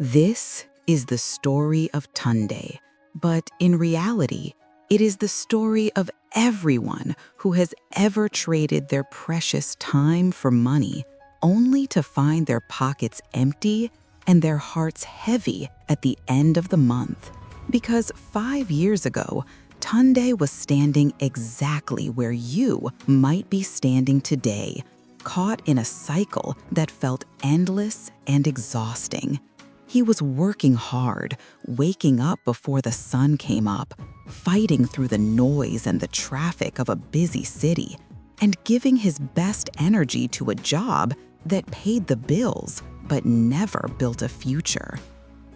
This is the story of Tunde, but in reality, it is the story of everyone who has ever traded their precious time for money, only to find their pockets empty and their hearts heavy at the end of the month. Because 5 years ago, Tunde was standing exactly where you might be standing today, caught in a cycle that felt endless and exhausting. He was working hard, waking up before the sun came up, fighting through the noise and the traffic of a busy city, and giving his best energy to a job that paid the bills but never built a future.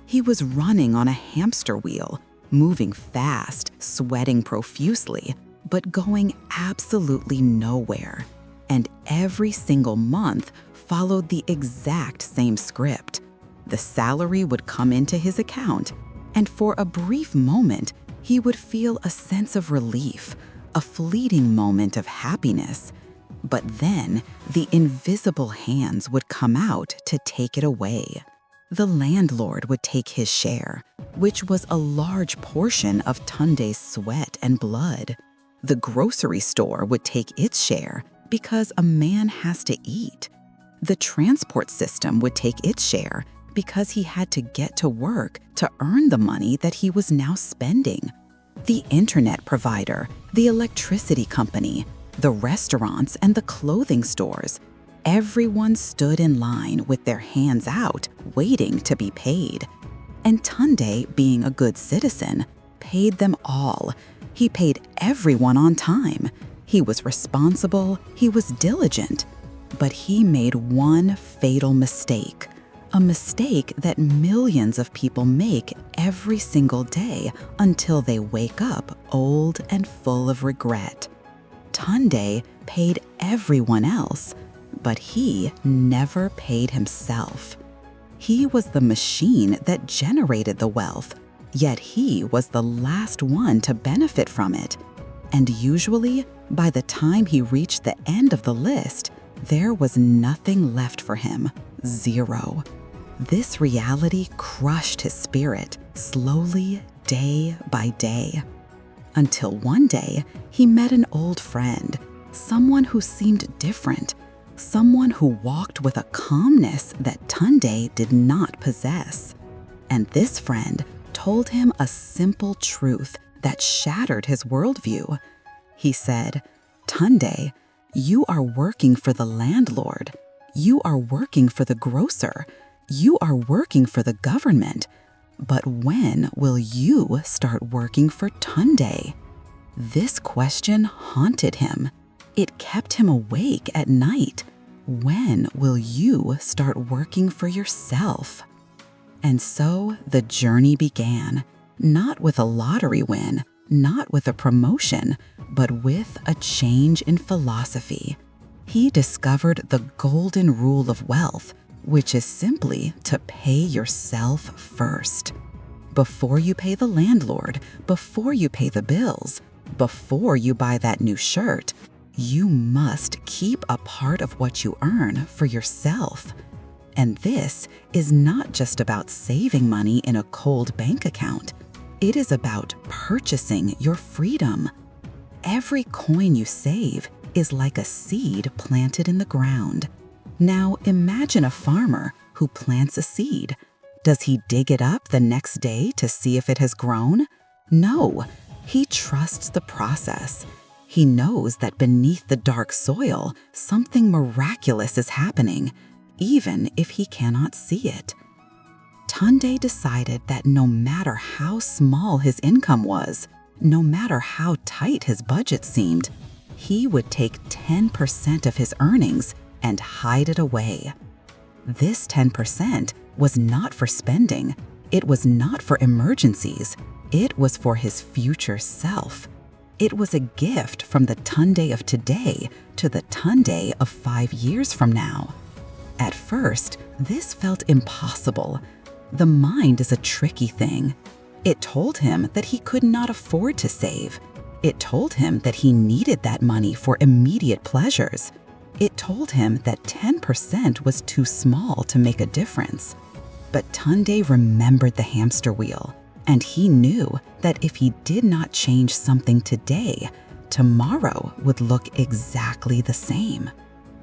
He was running on a hamster wheel, moving fast, sweating profusely, but going absolutely nowhere. And every single month followed the exact same script. The salary would come into his account, and for a brief moment, he would feel a sense of relief, a fleeting moment of happiness. But then, the invisible hands would come out to take it away. The landlord would take his share, which was a large portion of Tunde's sweat and blood. The grocery store would take its share because a man has to eat. The transport system would take its share because he had to get to work to earn the money that he was now spending. The internet provider, the electricity company, the restaurants and the clothing stores, everyone stood in line with their hands out, waiting to be paid. And Tunde, being a good citizen, paid them all. He paid everyone on time. He was responsible, he was diligent. But he made one fatal mistake. A mistake that millions of people make every single day until they wake up old and full of regret. Tunde paid everyone else, but he never paid himself. He was the machine that generated the wealth, yet he was the last one to benefit from it. And usually, by the time he reached the end of the list, there was nothing left for him. Zero. This reality crushed his spirit, slowly, day by day. Until one day, he met an old friend, someone who seemed different, someone who walked with a calmness that Tunde did not possess. And this friend told him a simple truth that shattered his worldview. He said, "Tunde, you are working for the landlord. You are working for the grocer. You are working for the government. But when will you start working for Tunde?" This question haunted him. It kept him awake at night. When will you start working for yourself? And so the journey began, not with a lottery win, not with a promotion, but with a change in philosophy. He discovered the golden rule of wealth, which is simply to pay yourself first. Before you pay the landlord, before you pay the bills, before you buy that new shirt, you must keep a part of what you earn for yourself. And this is not just about saving money in a cold bank account. It is about purchasing your freedom. Every coin you save is like a seed planted in the ground. Now imagine a farmer who plants a seed. Does he dig it up the next day to see if it has grown? No, he trusts the process. He knows that beneath the dark soil, something miraculous is happening, even if he cannot see it. Tunde decided that no matter how small his income was, no matter how tight his budget seemed, he would take 10% of his earnings and hide it away. This 10% was not for spending. It was not for emergencies. It was for his future self. It was a gift from the Tunde of today to the Tunde of 5 years from now. At first, this felt impossible. The mind is a tricky thing. It told him that he could not afford to save. It told him that he needed that money for immediate pleasures. It told him that 10% was too small to make a difference. But Tunde remembered the hamster wheel, and he knew that if he did not change something today, tomorrow would look exactly the same.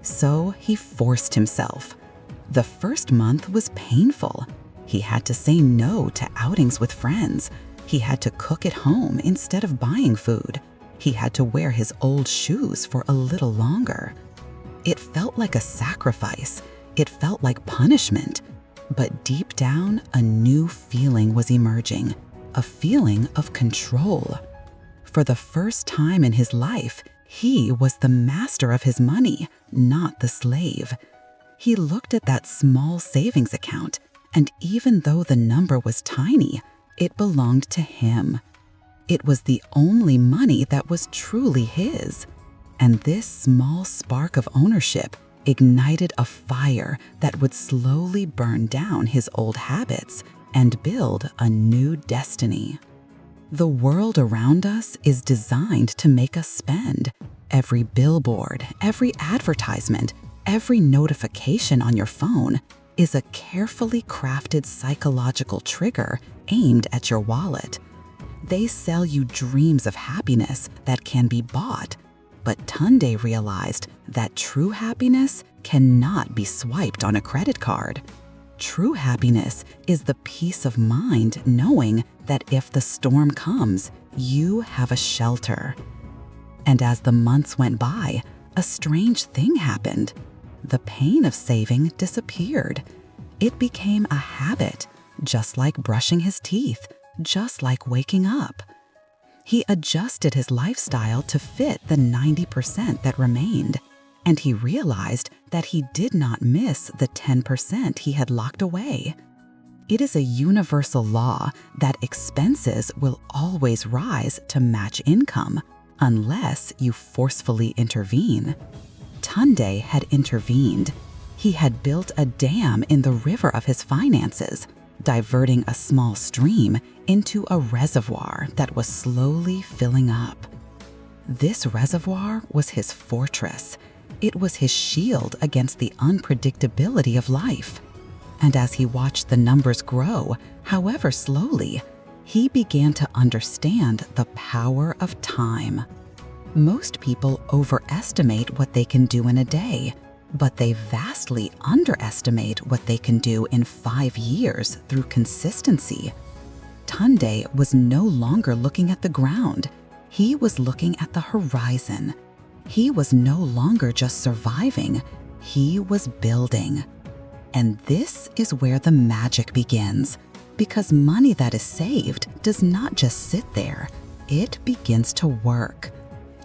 So he forced himself. The first month was painful. He had to say no to outings with friends. He had to cook at home instead of buying food. He had to wear his old shoes for a little longer. It felt like a sacrifice. It felt like punishment. But deep down, a new feeling was emerging, a feeling of control. For the first time in his life, he was the master of his money, not the slave. He looked at that small savings account, and even though the number was tiny, it belonged to him. It was the only money that was truly his. And this small spark of ownership ignited a fire that would slowly burn down his old habits and build a new destiny. The world around us is designed to make us spend. Every billboard, every advertisement, every notification on your phone is a carefully crafted psychological trigger aimed at your wallet. They sell you dreams of happiness that can be bought. But Tunde realized that true happiness cannot be swiped on a credit card. True happiness is the peace of mind knowing that if the storm comes, you have a shelter. And as the months went by, a strange thing happened. The pain of saving disappeared. It became a habit, just like brushing his teeth, just like waking up. He adjusted his lifestyle to fit the 90% that remained, and he realized that he did not miss the 10% he had locked away. It is a universal law that expenses will always rise to match income unless you forcefully intervene. Tunde had intervened. He had built a dam in the river of his finances, diverting a small stream into a reservoir that was slowly filling up. This reservoir was his fortress. It was his shield against the unpredictability of life. And as he watched the numbers grow, however slowly, he began to understand the power of time. Most people overestimate what they can do in a day, but they vastly underestimate what they can do in 5 years through consistency. Tunde was no longer looking at the ground. He was looking at the horizon. He was no longer just surviving. He was building. And this is where the magic begins, because money that is saved does not just sit there. It begins to work.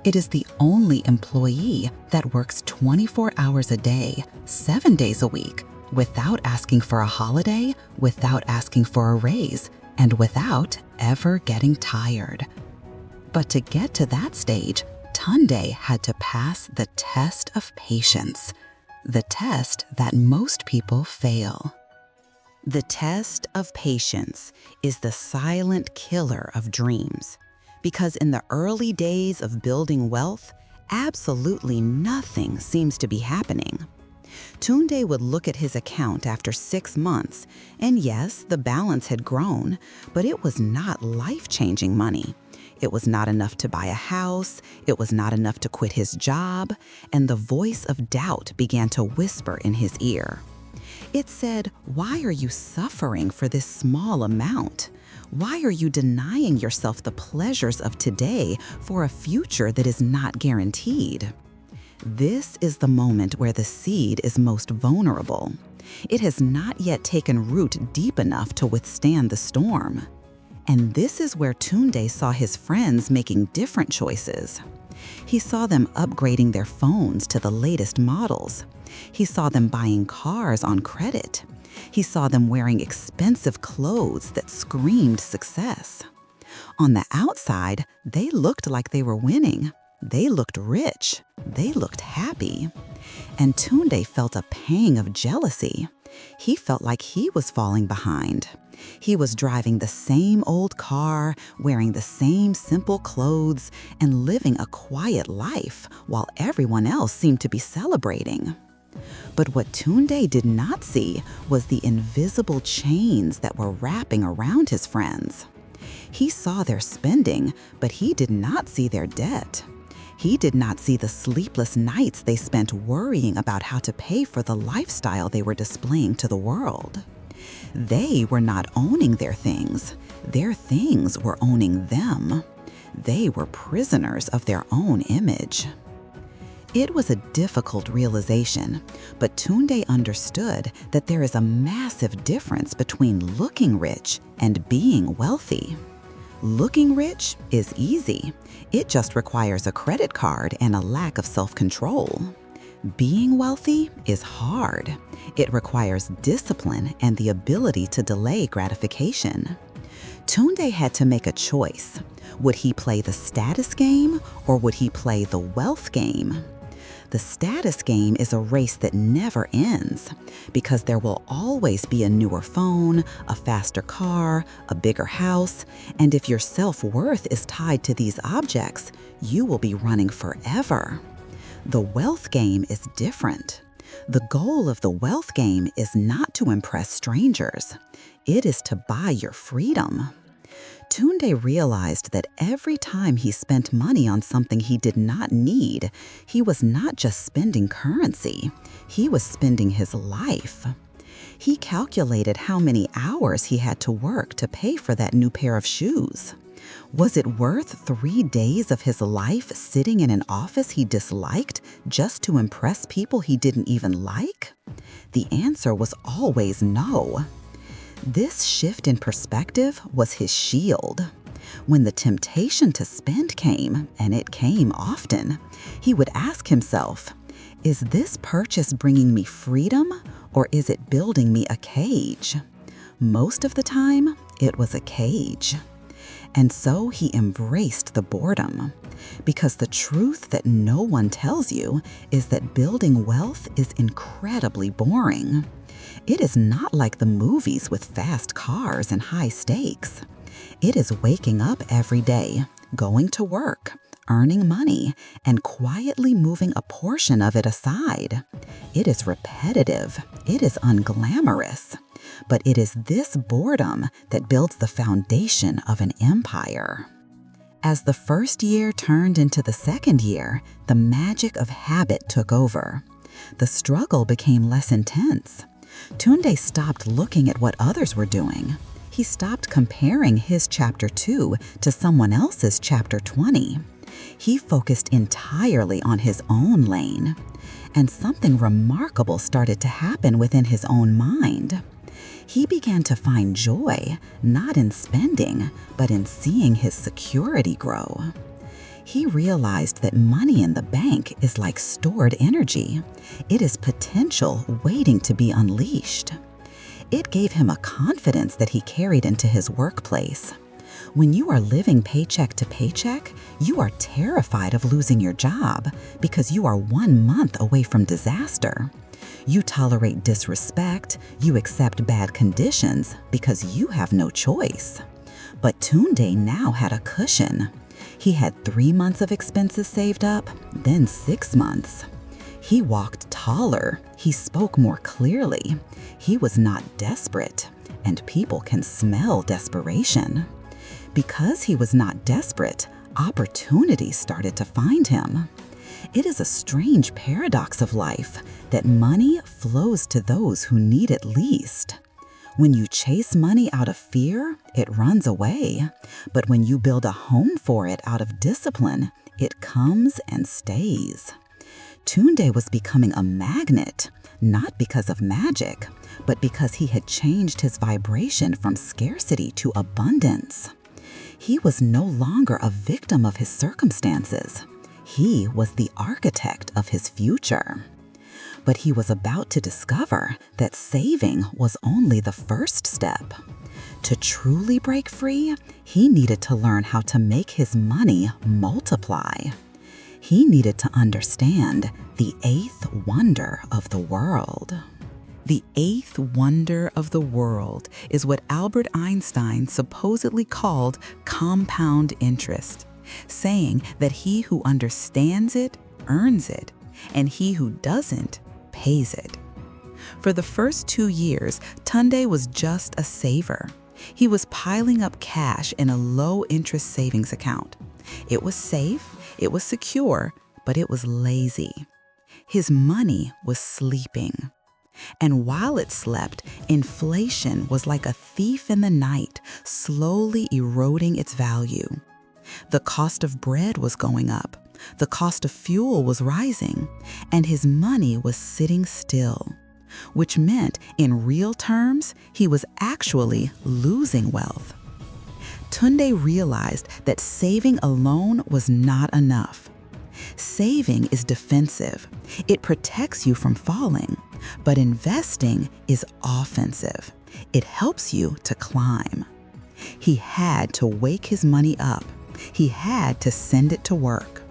It is the only employee that works 24 hours a day, 7 days a week, without asking for a holiday, without asking for a raise, and without ever getting tired. But to get to that stage, Tunde had to pass the test of patience, the test that most people fail. The test of patience is the silent killer of dreams. Because in the early days of building wealth, absolutely nothing seems to be happening. Tunde would look at his account after 6 months, and yes, the balance had grown, but it was not life-changing money. It was not enough to buy a house, it was not enough to quit his job, and the voice of doubt began to whisper in his ear. It said, "Why are you suffering for this small amount? Why are you denying yourself the pleasures of today for a future that is not guaranteed?" This is the moment where the seed is most vulnerable. It has not yet taken root deep enough to withstand the storm. And this is where Tunde saw his friends making different choices. He saw them upgrading their phones to the latest models. He saw them buying cars on credit. He saw them wearing expensive clothes that screamed success. On the outside, they looked like they were winning. They looked rich. They looked happy. And Tunde felt a pang of jealousy. He felt like he was falling behind. He was driving the same old car, wearing the same simple clothes, and living a quiet life while everyone else seemed to be celebrating. But what Tunde did not see was the invisible chains that were wrapping around his friends. He saw their spending, but he did not see their debt. He did not see the sleepless nights they spent worrying about how to pay for the lifestyle they were displaying to the world. They were not owning their things were owning them. They were prisoners of their own image. It was a difficult realization, but Tunde understood that there is a massive difference between looking rich and being wealthy. Looking rich is easy. It just requires a credit card and a lack of self-control. Being wealthy is hard. It requires discipline and the ability to delay gratification. Tunde had to make a choice. Would he play the status game or would he play the wealth game? The status game is a race that never ends because there will always be a newer phone, a faster car, a bigger house, and if your self-worth is tied to these objects, you will be running forever. The wealth game is different. The goal of the wealth game is not to impress strangers. It is to buy your freedom. Tunde realized that every time he spent money on something he did not need, he was not just spending currency, he was spending his life. He calculated how many hours he had to work to pay for that new pair of shoes. Was it worth 3 days of his life sitting in an office he disliked just to impress people he didn't even like? The answer was always no. This shift in perspective was his shield. When the temptation to spend came, and it came often, he would ask himself, is this purchase bringing me freedom or is it building me a cage? Most of the time, it was a cage. And so he embraced the boredom, because the truth that no one tells you is that building wealth is incredibly boring. It is not like the movies with fast cars and high stakes. It is waking up every day, going to work, earning money, and quietly moving a portion of it aside. It is repetitive. It is unglamorous. But it is this boredom that builds the foundation of an empire. As the first year turned into the second year, the magic of habit took over. The struggle became less intense. Tunde stopped looking at what others were doing. He stopped comparing his chapter 2 to someone else's chapter 20. He focused entirely on his own lane. And something remarkable started to happen within his own mind. He began to find joy, not in spending, but in seeing his security grow. He realized that money in the bank is like stored energy. It is potential waiting to be unleashed. It gave him a confidence that he carried into his workplace. When you are living paycheck to paycheck, you are terrified of losing your job because you are 1 month away from disaster. You tolerate disrespect, you accept bad conditions because you have no choice. But Tunde now had a cushion. He had 3 months of expenses saved up, then 6 months. He walked taller, he spoke more clearly. He was not desperate, and people can smell desperation. Because he was not desperate, opportunity started to find him. It is a strange paradox of life that money flows to those who need it least. When you chase money out of fear, it runs away. But when you build a home for it out of discipline, it comes and stays. Tunde was becoming a magnet, not because of magic, but because he had changed his vibration from scarcity to abundance. He was no longer a victim of his circumstances. He was the architect of his future. But he was about to discover that saving was only the first step. To truly break free, he needed to learn how to make his money multiply. He needed to understand the 8th wonder of the world. The 8th wonder of the world is what Albert Einstein supposedly called compound interest, saying that he who understands it earns it, and he who doesn't pays it. For the first 2 years, Tunde was just a saver. He was piling up cash in a low-interest savings account. It was safe, it was secure, but it was lazy. His money was sleeping. And while it slept, inflation was like a thief in the night, slowly eroding its value. The cost of bread was going up, the cost of fuel was rising, and his money was sitting still, which meant, in real terms, he was actually losing wealth. Tunde realized that saving alone was not enough. Saving is defensive. It protects you from falling, but investing is offensive. It helps you to climb. He had to wake his money up. He had to send it to work.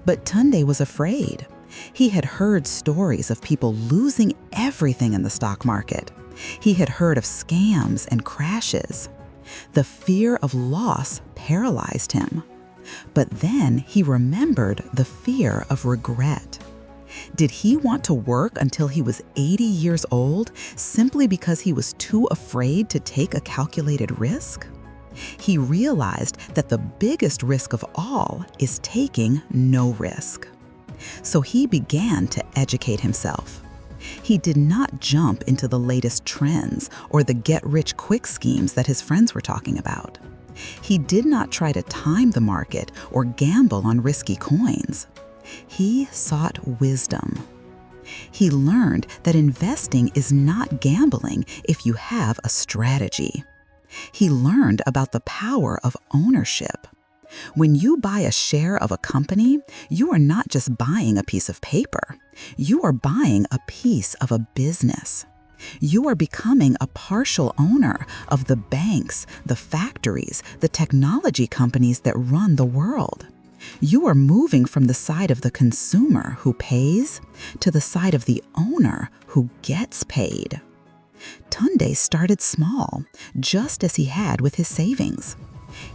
But Tunde was afraid. He had heard stories of people losing everything in the stock market. He had heard of scams and crashes. The fear of loss paralyzed him. But then he remembered the fear of regret. Did he want to work until he was 80 years old simply because he was too afraid to take a calculated risk? He realized that the biggest risk of all is taking no risk. So he began to educate himself. He did not jump into the latest trends or the get-rich-quick schemes that his friends were talking about. He did not try to time the market or gamble on risky coins. He sought wisdom. He learned that investing is not gambling if you have a strategy. He learned about the power of ownership. When you buy a share of a company, you are not just buying a piece of paper. You are buying a piece of a business. You are becoming a partial owner of the banks, the factories, the technology companies that run the world. You are moving from the side of the consumer who pays to the side of the owner who gets paid. Tunde started small, just as he had with his savings.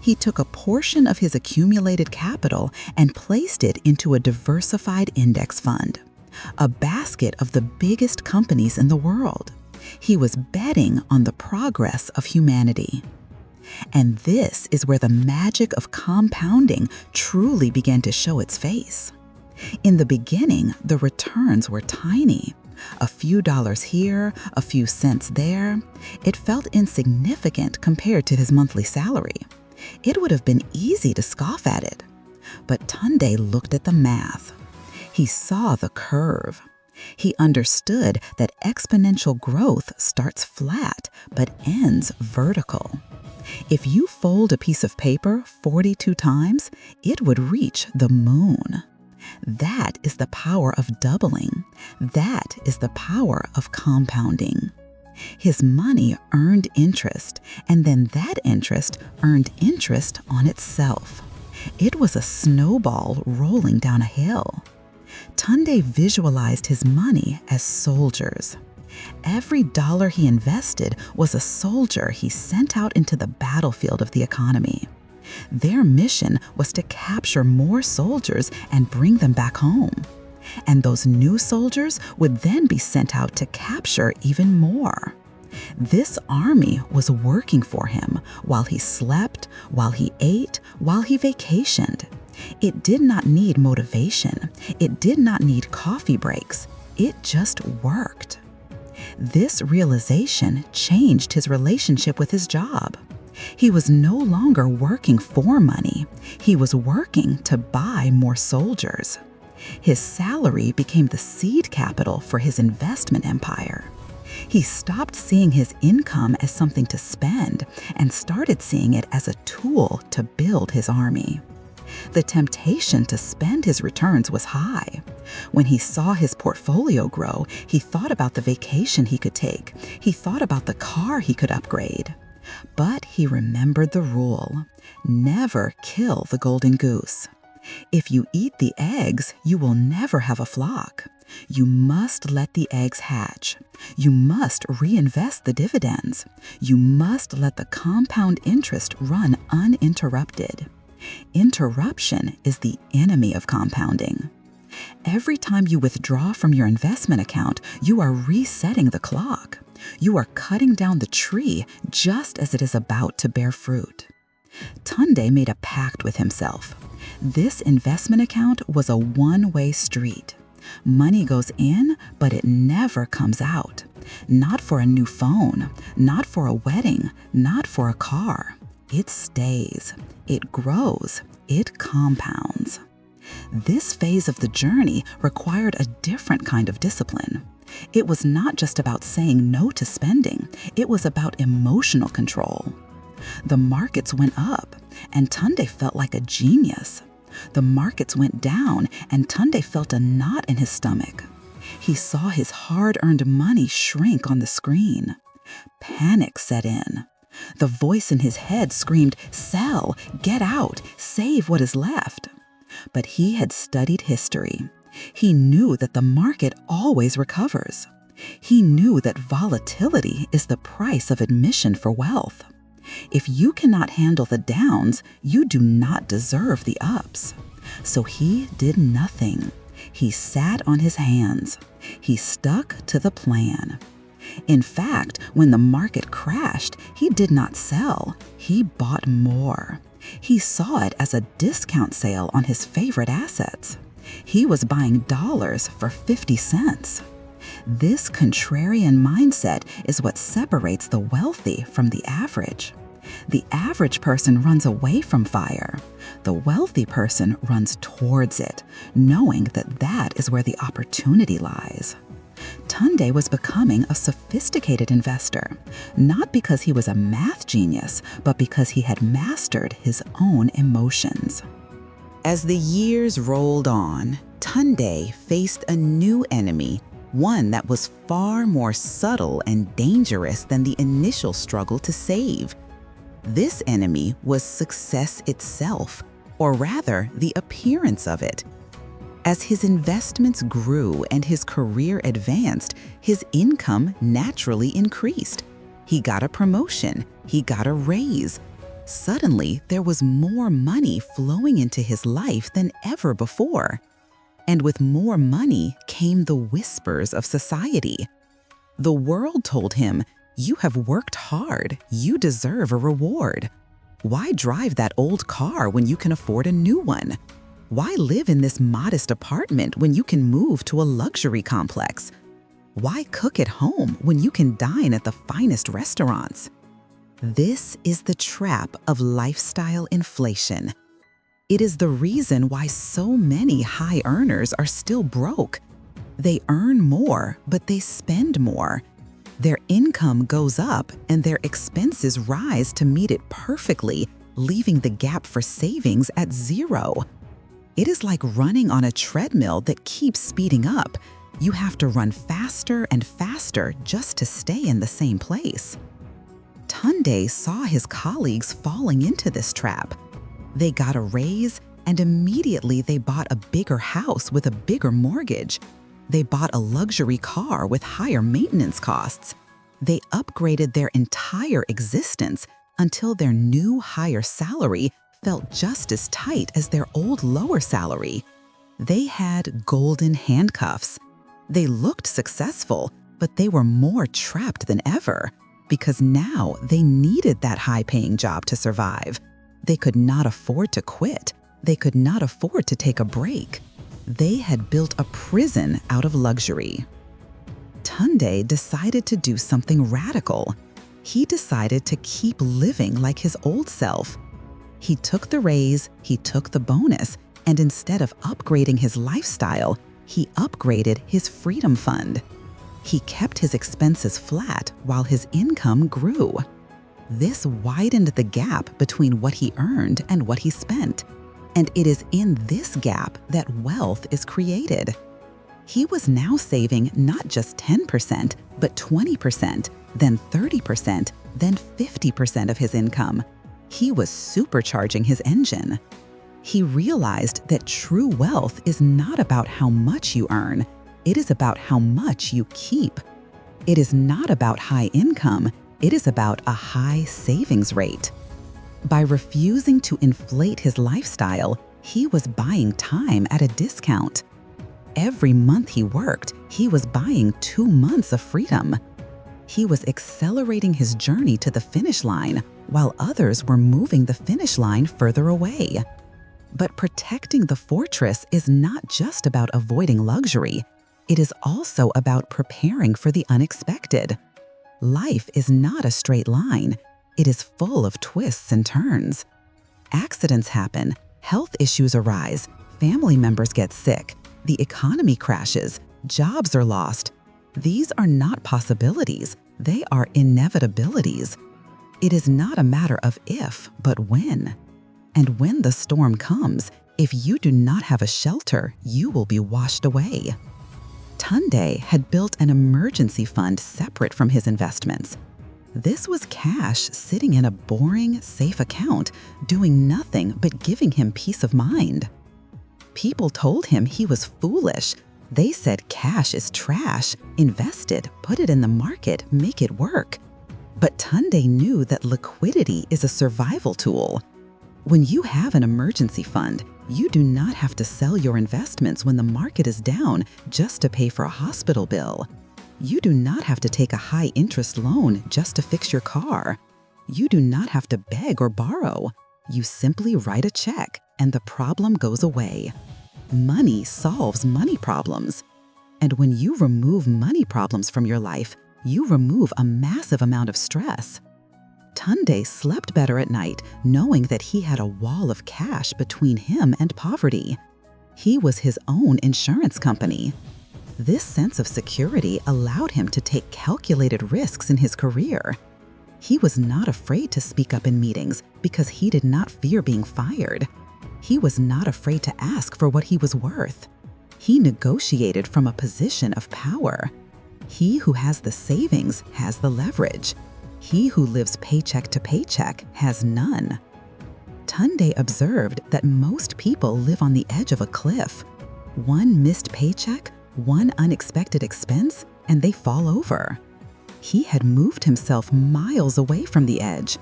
He took a portion of his accumulated capital and placed it into a diversified index fund, a basket of the biggest companies in the world. He was betting on the progress of humanity. And this is where the magic of compounding truly began to show its face. In the beginning, the returns were tiny. A few dollars here, a few cents there. It felt insignificant compared to his monthly salary. It would have been easy to scoff at it. But Tunde looked at the math. He saw the curve. He understood that exponential growth starts flat but ends vertical. If you fold a piece of paper 42 times, it would reach the moon. That is the power of doubling. That is the power of compounding. His money earned interest, and then that interest earned interest on itself. It was a snowball rolling down a hill. Tunde visualized his money as soldiers. Every dollar he invested was a soldier he sent out into the battlefield of the economy. Their mission was to capture more soldiers and bring them back home. And those new soldiers would then be sent out to capture even more. This army was working for him while he slept, while he ate, while he vacationed. It did not need motivation. It did not need coffee breaks. It just worked. This realization changed his relationship with his job. He was no longer working for money. He was working to buy more soldiers. His salary became the seed capital for his investment empire. He stopped seeing his income as something to spend and started seeing it as a tool to build his army. The temptation to spend his returns was high. When he saw his portfolio grow, he thought about the vacation he could take. He thought about the car he could upgrade. But he remembered the rule: never kill the golden goose. If you eat the eggs, you will never have a flock. You must let the eggs hatch. You must reinvest the dividends. You must let the compound interest run uninterrupted. Interruption is the enemy of compounding. Every time you withdraw from your investment account, you are resetting the clock. You are cutting down the tree just as it is about to bear fruit. Tunde made a pact with himself. This investment account was a one-way street. Money goes in, but it never comes out. Not for a new phone, not for a wedding, not for a car. It stays, it grows, it compounds. This phase of the journey required a different kind of discipline. It was not just about saying no to spending, it was about emotional control. The markets went up, and Tunde felt like a genius. The markets went down, and Tunde felt a knot in his stomach. He saw his hard-earned money shrink on the screen. Panic set in. The voice in his head screamed, "Sell, get out, save what is left." But he had studied history. He knew that the market always recovers. He knew that volatility is the price of admission for wealth. If you cannot handle the downs, you do not deserve the ups. So he did nothing. He sat on his hands. He stuck to the plan. In fact, when the market crashed, he did not sell. He bought more. He saw it as a discount sale on his favorite assets. He was buying dollars for 50 cents. This contrarian mindset is what separates the wealthy from the average. The average person runs away from fire. The wealthy person runs towards it, knowing that that is where the opportunity lies. Tunde was becoming a sophisticated investor, not because he was a math genius, but because he had mastered his own emotions. As the years rolled on, Tunde faced a new enemy, one that was far more subtle and dangerous than the initial struggle to save. This enemy was success itself, or rather, the appearance of it. As his investments grew and his career advanced, his income naturally increased. He got a promotion, he got a raise. Suddenly, there was more money flowing into his life than ever before. And with more money came the whispers of society. The world told him, "You have worked hard, you deserve a reward. Why drive that old car when you can afford a new one? Why live in this modest apartment when you can move to a luxury complex? Why cook at home when you can dine at the finest restaurants?" This is the trap of lifestyle inflation. It is the reason why so many high earners are still broke. They earn more, but they spend more. Their income goes up and their expenses rise to meet it perfectly, leaving the gap for savings at zero. It is like running on a treadmill that keeps speeding up. You have to run faster and faster just to stay in the same place. Tunde saw his colleagues falling into this trap. They got a raise, and immediately they bought a bigger house with a bigger mortgage. They bought a luxury car with higher maintenance costs. They upgraded their entire existence until their new higher salary felt just as tight as their old lower salary. They had golden handcuffs. They looked successful, but they were more trapped than ever because now they needed that high-paying job to survive. They could not afford to quit. They could not afford to take a break. They had built a prison out of luxury. Tunde decided to do something radical. He decided to keep living like his old self. He took the raise, he took the bonus, and instead of upgrading his lifestyle, he upgraded his freedom fund. He kept his expenses flat while his income grew. This widened the gap between what he earned and what he spent. And it is in this gap that wealth is created. He was now saving not just 10%, but 20%, then 30%, then 50% of his income. He was supercharging his engine. He realized that true wealth is not about how much you earn. It is about how much you keep. It is not about high income. It is about a high savings rate. By refusing to inflate his lifestyle, he was buying time at a discount. Every month he worked, he was buying 2 months of freedom. He was accelerating his journey to the finish line, while others were moving the finish line further away. But protecting the fortress is not just about avoiding luxury. It is also about preparing for the unexpected. Life is not a straight line. It is full of twists and turns. Accidents happen, health issues arise, family members get sick, the economy crashes, jobs are lost. These are not possibilities, they are inevitabilities. It is not a matter of if, but when. And when the storm comes, if you do not have a shelter, you will be washed away. Tunde had built an emergency fund separate from his investments. This was cash sitting in a boring, safe account, doing nothing but giving him peace of mind. People told him he was foolish. They said cash is trash, invest it, put it in the market, make it work. But Tunde knew that liquidity is a survival tool. When you have an emergency fund, you do not have to sell your investments when the market is down just to pay for a hospital bill. You do not have to take a high-interest loan just to fix your car. You do not have to beg or borrow. You simply write a check and the problem goes away. Money solves money problems. And when you remove money problems from your life, you remove a massive amount of stress. Tunde slept better at night, knowing that he had a wall of cash between him and poverty. He was his own insurance company. This sense of security allowed him to take calculated risks in his career. He was not afraid to speak up in meetings because he did not fear being fired. He was not afraid to ask for what he was worth. He negotiated from a position of power. He who has the savings has the leverage. He who lives paycheck to paycheck has none. Tunde observed that most people live on the edge of a cliff. One missed paycheck, one unexpected expense, and they fall over. He had moved himself miles away from the edge.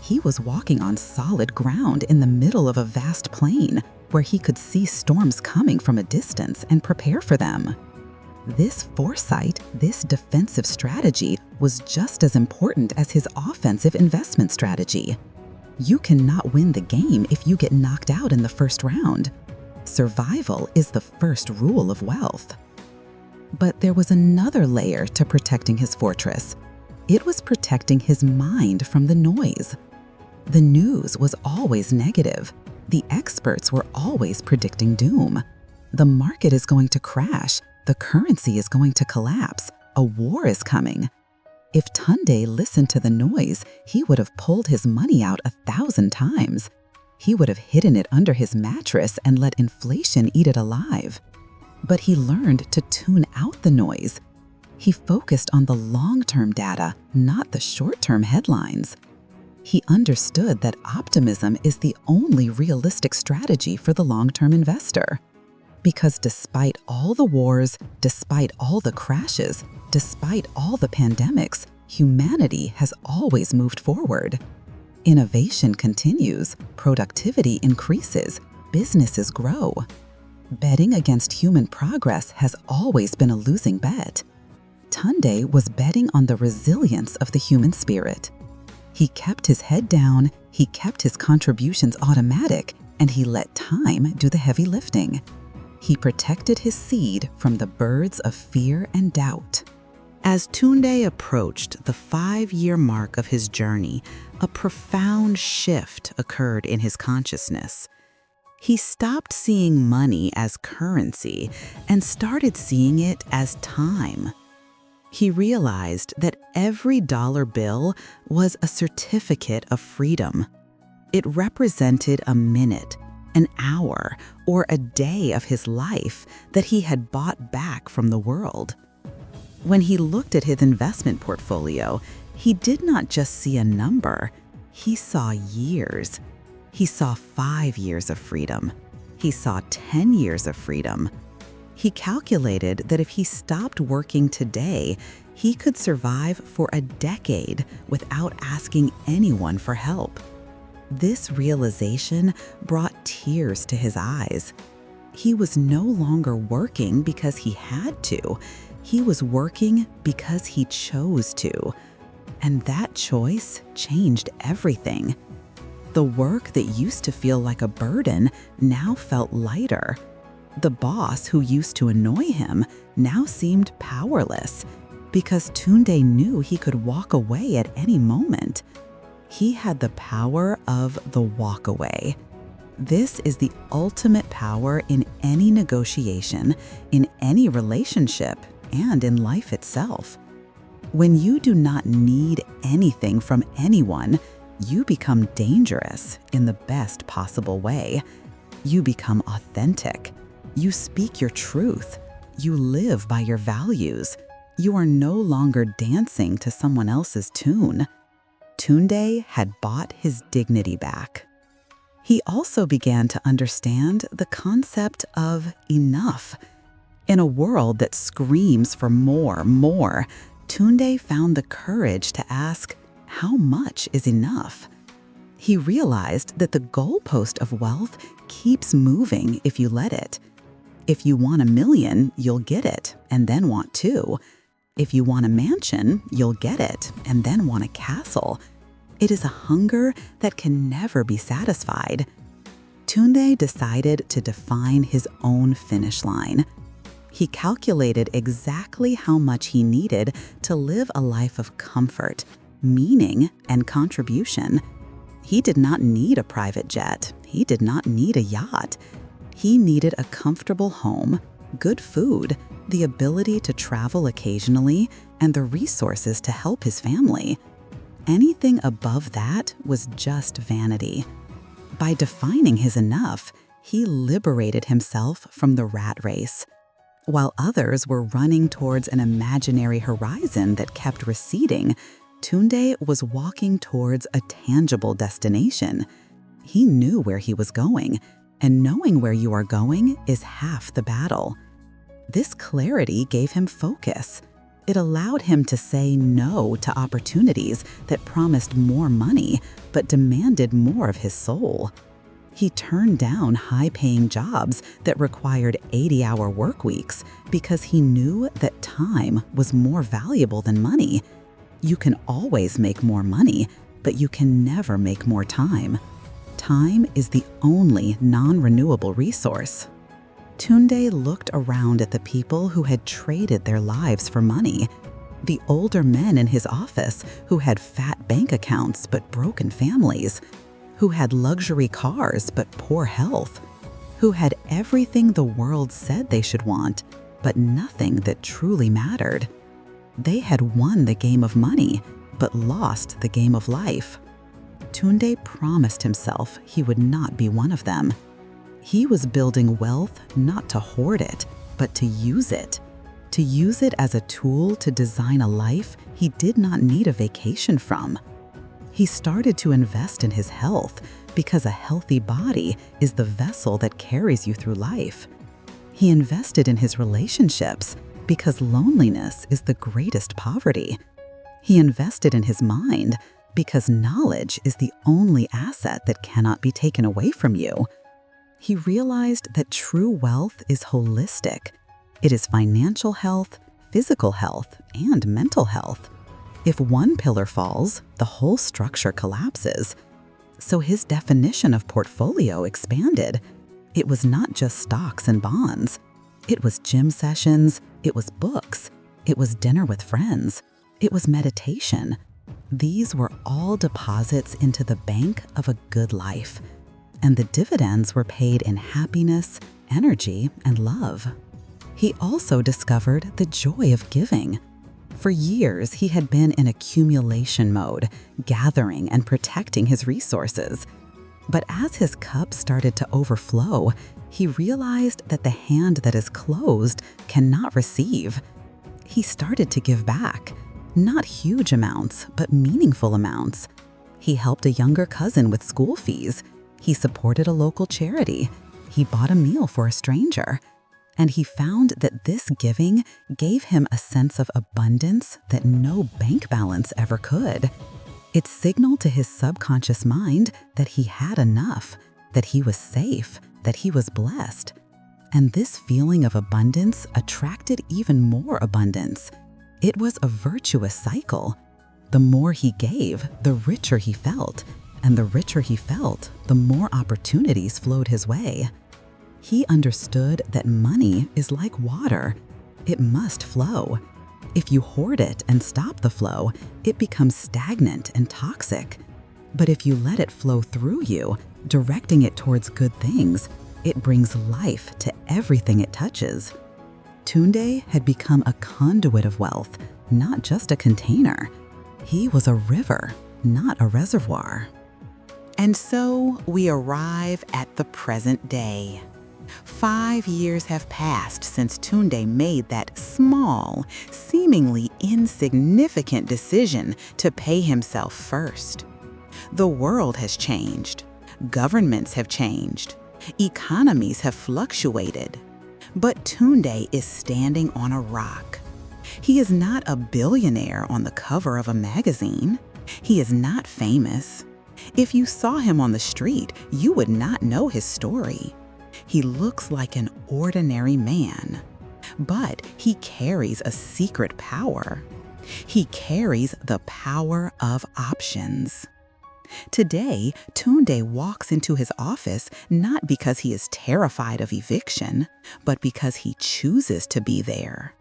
He was walking on solid ground in the middle of a vast plain where he could see storms coming from a distance and prepare for them. This foresight, this defensive strategy, was just as important as his offensive investment strategy. You cannot win the game if you get knocked out in the first round. Survival is the first rule of wealth. But there was another layer to protecting his fortress. It was protecting his mind from the noise. The news was always negative. The experts were always predicting doom. The market is going to crash. The currency is going to collapse. A war is coming. If Tunde listened to the noise, he would have pulled his money out 1,000 times. He would have hidden it under his mattress and let inflation eat it alive. But he learned to tune out the noise. He focused on the long-term data, not the short-term headlines. He understood that optimism is the only realistic strategy for the long-term investor. Because despite all the wars, despite all the crashes, despite all the pandemics, humanity has always moved forward. Innovation continues, productivity increases, businesses grow. Betting against human progress has always been a losing bet. Tunde was betting on the resilience of the human spirit. He kept his head down, he kept his contributions automatic, and he let time do the heavy lifting. He protected his seed from the birds of fear and doubt. As Tunde approached the 5-year mark of his journey, a profound shift occurred in his consciousness. He stopped seeing money as currency and started seeing it as time. He realized that every dollar bill was a certificate of freedom. It represented a minute, an hour, or a day of his life that he had bought back from the world. When he looked at his investment portfolio, he did not just see a number, he saw years. He saw 5 years of freedom. He saw 10 years of freedom. He calculated that if he stopped working today, he could survive for a decade without asking anyone for help. This realization brought tears to his eyes. He was no longer working because he had to. He was working because he chose to. And that choice changed everything. The work that used to feel like a burden now felt lighter. The boss who used to annoy him now seemed powerless because Tunde knew he could walk away at any moment. He had the power of the walk away. This is the ultimate power in any negotiation, in any relationship, and in life itself. When you do not need anything from anyone, you become dangerous in the best possible way. You become authentic. You speak your truth. You live by your values. You are no longer dancing to someone else's tune. Tunde had bought his dignity back. He also began to understand the concept of enough. In a world that screams for more, Tunde found the courage to ask, how much is enough? He realized that the goalpost of wealth keeps moving if you let it. If you want $1 million, you'll get it, and then want 2. If you want a mansion, you'll get it, and then want a castle. It is a hunger that can never be satisfied. Tunde decided to define his own finish line. He calculated exactly how much he needed to live a life of comfort, meaning, and contribution. He did not need a private jet. He did not need a yacht. He needed a comfortable home, good food, the ability to travel occasionally, and the resources to help his family. Anything above that was just vanity. By defining his enough, he liberated himself from the rat race. While others were running towards an imaginary horizon that kept receding, Tunde was walking towards a tangible destination. He knew where he was going, and knowing where you are going is half the battle. This clarity gave him focus. It allowed him to say no to opportunities that promised more money but demanded more of his soul. He turned down high-paying jobs that required 80-hour work weeks because he knew that time was more valuable than money. You can always make more money, but you can never make more time. Time is the only non-renewable resource. Tunde looked around at the people who had traded their lives for money. The older men in his office who had fat bank accounts but broken families, who had luxury cars but poor health, who had everything the world said they should want, but nothing that truly mattered. They had won the game of money, but lost the game of life. Tunde promised himself he would not be one of them. He was building wealth not to hoard it, but to use it as a tool to design a life he did not need a vacation from. He started to invest in his health because a healthy body is the vessel that carries you through life. He invested in his relationships because loneliness is the greatest poverty. He invested in his mind because knowledge is the only asset that cannot be taken away from you. He realized that true wealth is holistic. It is financial health, physical health, and mental health. If one pillar falls, the whole structure collapses. So his definition of portfolio expanded. It was not just stocks and bonds. It was gym sessions, it was books, it was dinner with friends, it was meditation. These were all deposits into the bank of a good life. And the dividends were paid in happiness, energy, and love. He also discovered the joy of giving. For years, he had been in accumulation mode, gathering and protecting his resources. But as his cup started to overflow, he realized that the hand that is closed cannot receive. He started to give back, not huge amounts, but meaningful amounts. He helped a younger cousin with school fees. He supported a local charity. He bought a meal for a stranger. And he found that this giving gave him a sense of abundance that no bank balance ever could. It signaled to his subconscious mind that he had enough, that he was safe, that he was blessed. And this feeling of abundance attracted even more abundance. It was a virtuous cycle. The more he gave, the richer he felt. And the richer he felt, the more opportunities flowed his way. He understood that money is like water. It must flow. If you hoard it and stop the flow, it becomes stagnant and toxic. But if you let it flow through you, directing it towards good things, it brings life to everything it touches. Tunde had become a conduit of wealth, not just a container. He was a river, not a reservoir. And so we arrive at the present day. 5 years have passed since Tunde made that small, seemingly insignificant decision to pay himself first. The world has changed. Governments have changed. Economies have fluctuated. But Tunde is standing on a rock. He is not a billionaire on the cover of a magazine. He is not famous. If you saw him on the street, you would not know his story. He looks like an ordinary man, but he carries a secret power. He carries the power of options. Today, Tunde walks into his office not because he is terrified of eviction, but because he chooses to be there.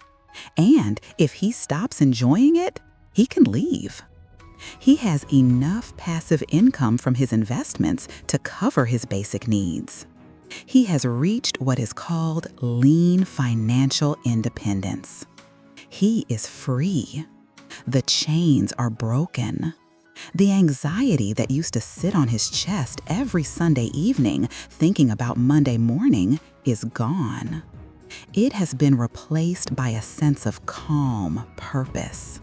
And if he stops enjoying it, he can leave. He has enough passive income from his investments to cover his basic needs. He has reached what is called lean financial independence. He is free. The chains are broken. The anxiety that used to sit on his chest every Sunday evening thinking about Monday morning is gone. It has been replaced by a sense of calm purpose.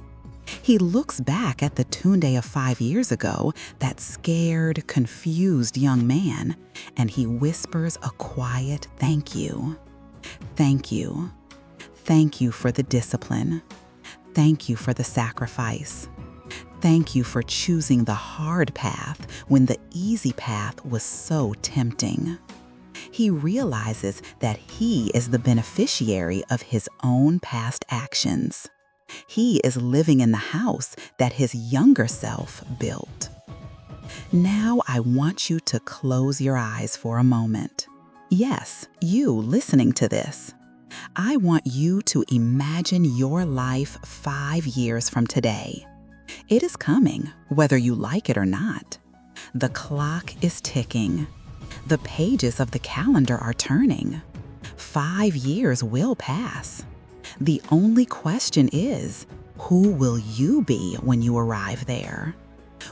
He looks back at the Tunde of 5 years ago, that scared, confused young man, and he whispers a quiet thank you. Thank you. Thank you for the discipline. Thank you for the sacrifice. Thank you for choosing the hard path when the easy path was so tempting. He realizes that he is the beneficiary of his own past actions. He is living in the house that his younger self built. Now I want you to close your eyes for a moment. Yes, you listening to this. I want you to imagine your life 5 years from today. It is coming, whether you like it or not. The clock is ticking. The pages of the calendar are turning. 5 years will pass. The only question is, who will you be when you arrive there?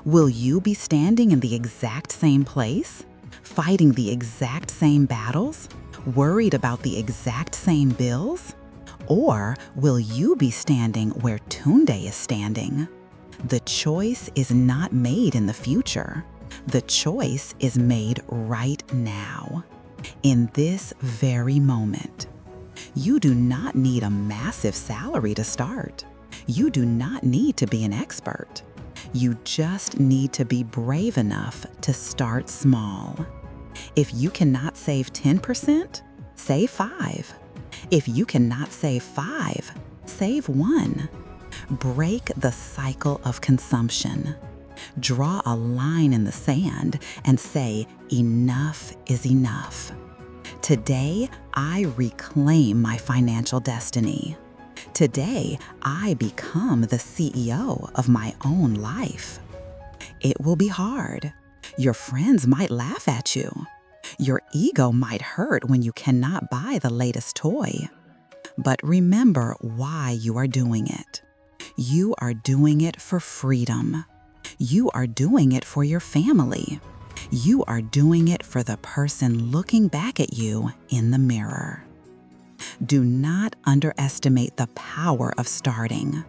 Will you be standing in the exact same place, fighting the exact same battles, worried about the exact same bills? Or will you be standing where Tunde is standing? The choice is not made in the future. The choice is made right now, in this very moment. You do not need a massive salary to start. You do not need to be an expert. You just need to be brave enough to start small. If you cannot save 10%, save 5. If you cannot save 5, save 1. Break the cycle of consumption. Draw a line in the sand and say, enough is enough. Today, I reclaim my financial destiny. Today, I become the CEO of my own life. It will be hard. Your friends might laugh at you. Your ego might hurt when you cannot buy the latest toy. But remember why you are doing it. You are doing it for freedom. You are doing it for your family. You are doing it for the person looking back at you in the mirror. Do not underestimate the power of starting.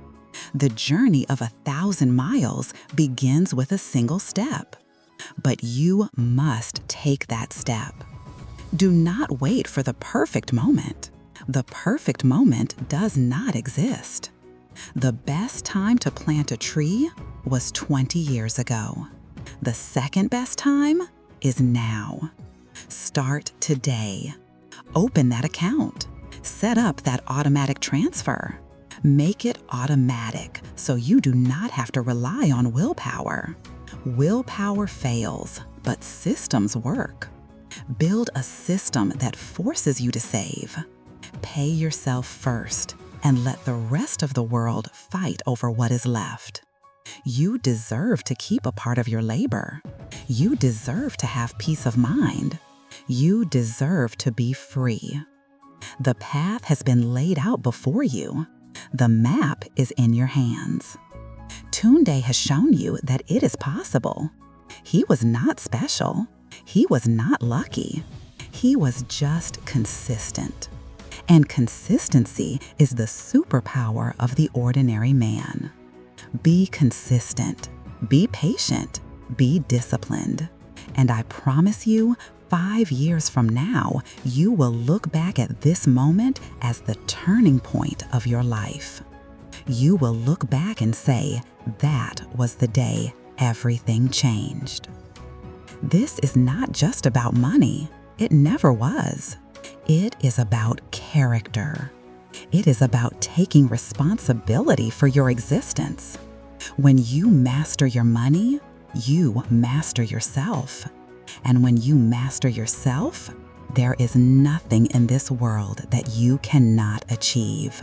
The journey of 1,000 miles begins with a single step, but you must take that step. Do not wait for the perfect moment. The perfect moment does not exist. The best time to plant a tree was 20 years ago. The second best time is now. Start today. Open that account. Set up that automatic transfer. Make it automatic so you do not have to rely on willpower. Willpower fails, but systems work. Build a system that forces you to save. Pay yourself first and let the rest of the world fight over what is left. You deserve to keep a part of your labor. You deserve to have peace of mind. You deserve to be free. The path has been laid out before you. The map is in your hands. Tunde has shown you that it is possible. He was not special. He was not lucky. He was just consistent. And consistency is the superpower of the ordinary man. Be consistent. Be patient. Be disciplined. And I promise you, 5 years from now, you will look back at this moment as the turning point of your life. You will look back and say, that was the day everything changed. This is not just about money. It never was. It is about character. It is about taking responsibility for your existence. When you master your money, you master yourself. And when you master yourself, there is nothing in this world that you cannot achieve.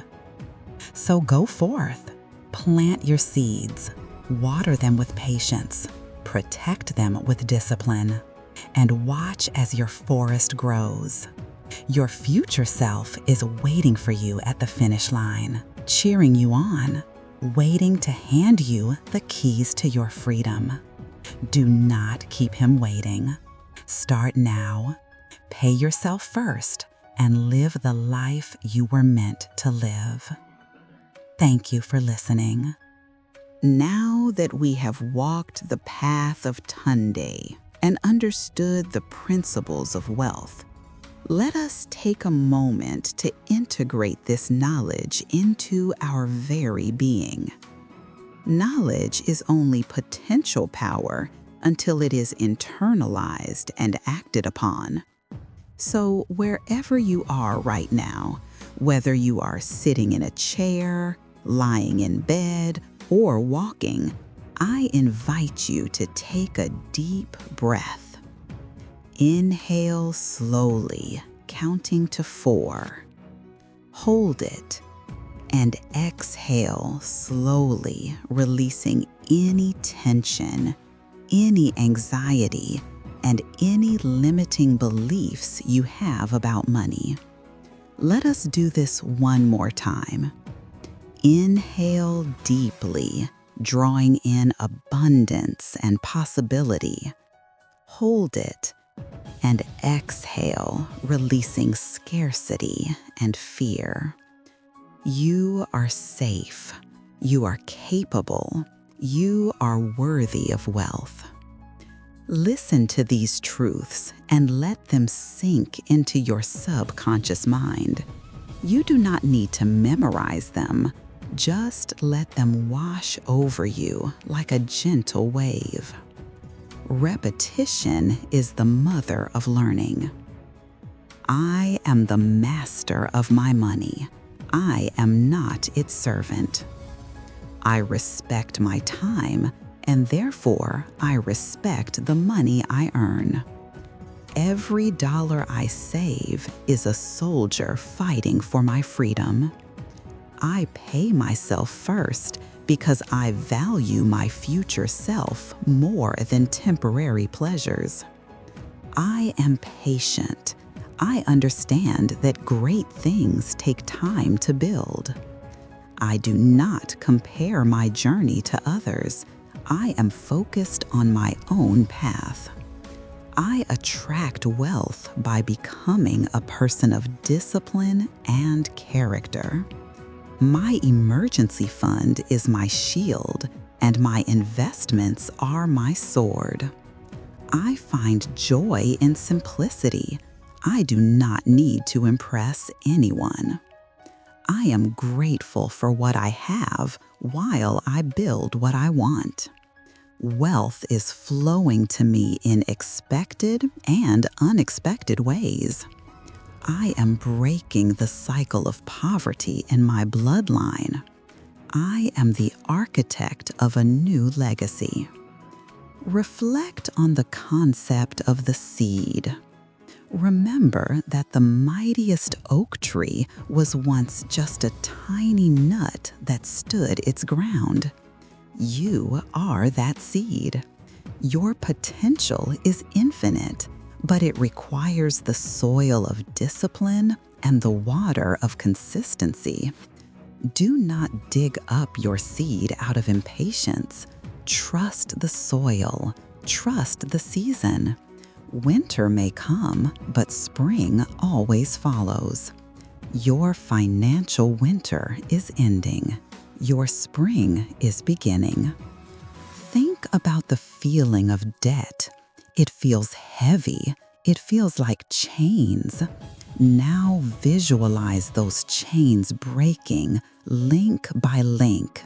So go forth, plant your seeds, water them with patience, protect them with discipline, and watch as your forest grows. Your future self is waiting for you at the finish line, cheering you on, waiting to hand you the keys to your freedom. Do not keep him waiting. Start now. Pay yourself first and live the life you were meant to live. Thank you for listening. Now that we have walked the path of Tunde and understood the principles of wealth, let us take a moment to integrate this knowledge into our very being. Knowledge is only potential power until it is internalized and acted upon. So wherever you are right now, whether you are sitting in a chair, lying in bed, or walking, I invite you to take a deep breath. Inhale slowly, counting to 4. Hold it, and exhale slowly, releasing any tension, any anxiety, and any limiting beliefs you have about money. Let us do this one more time. Inhale deeply, drawing in abundance and possibility. Hold it, and exhale, releasing scarcity and fear. You are safe. You are capable. You are worthy of wealth. Listen to these truths and let them sink into your subconscious mind. You do not need to memorize them. Just let them wash over you like a gentle wave. Repetition is the mother of learning. I am the master of my money. I am not its servant. I respect my time, and therefore I respect the money I earn. Every dollar I save is a soldier fighting for my freedom. I pay myself first because I value my future self more than temporary pleasures. I am patient. I understand that great things take time to build. I do not compare my journey to others. I am focused on my own path. I attract wealth by becoming a person of discipline and character. My emergency fund is my shield, and my investments are my sword. I find joy in simplicity. I do not need to impress anyone. I am grateful for what I have while I build what I want. Wealth is flowing to me in expected and unexpected ways. I am breaking the cycle of poverty in my bloodline. I am the architect of a new legacy. Reflect on the concept of the seed. Remember that the mightiest oak tree was once just a tiny nut that stood its ground. You are that seed. Your potential is infinite, but it requires the soil of discipline and the water of consistency. Do not dig up your seed out of impatience. Trust the soil. Trust the season. Winter may come, but spring always follows. Your financial winter is ending. Your spring is beginning. Think about the feeling of debt. It feels heavy. It feels like chains. Now visualize those chains breaking link by link.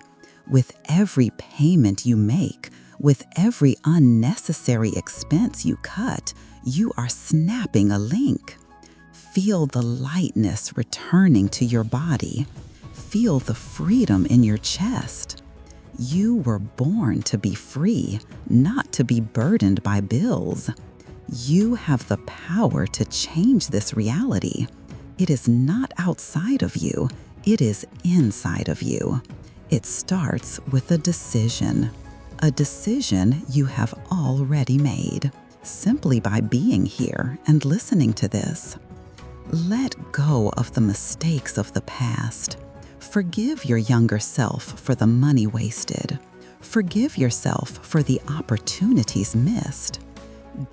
With every payment you make, with every unnecessary expense you cut, you are snapping a link. Feel the lightness returning to your body. Feel the freedom in your chest. You were born to be free, not to be burdened by bills. You have the power to change this reality. It is not outside of you, it is inside of you. It starts with a decision you have already made, simply by being here and listening to this. Let go of the mistakes of the past. Forgive your younger self for the money wasted. Forgive yourself for the opportunities missed.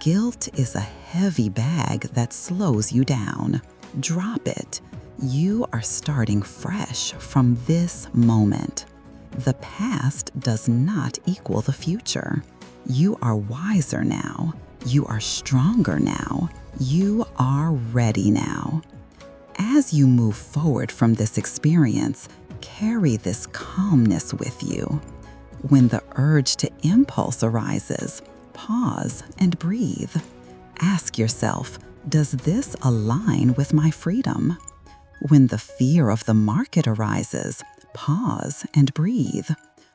Guilt is a heavy bag that slows you down. Drop it. You are starting fresh from this moment. The past does not equal the future. You are wiser now. You are stronger now. You are ready now. As you move forward from this experience, carry this calmness with you. When the urge to impulse arises, pause and breathe. Ask yourself, does this align with my freedom? When the fear of the market arises, pause and breathe.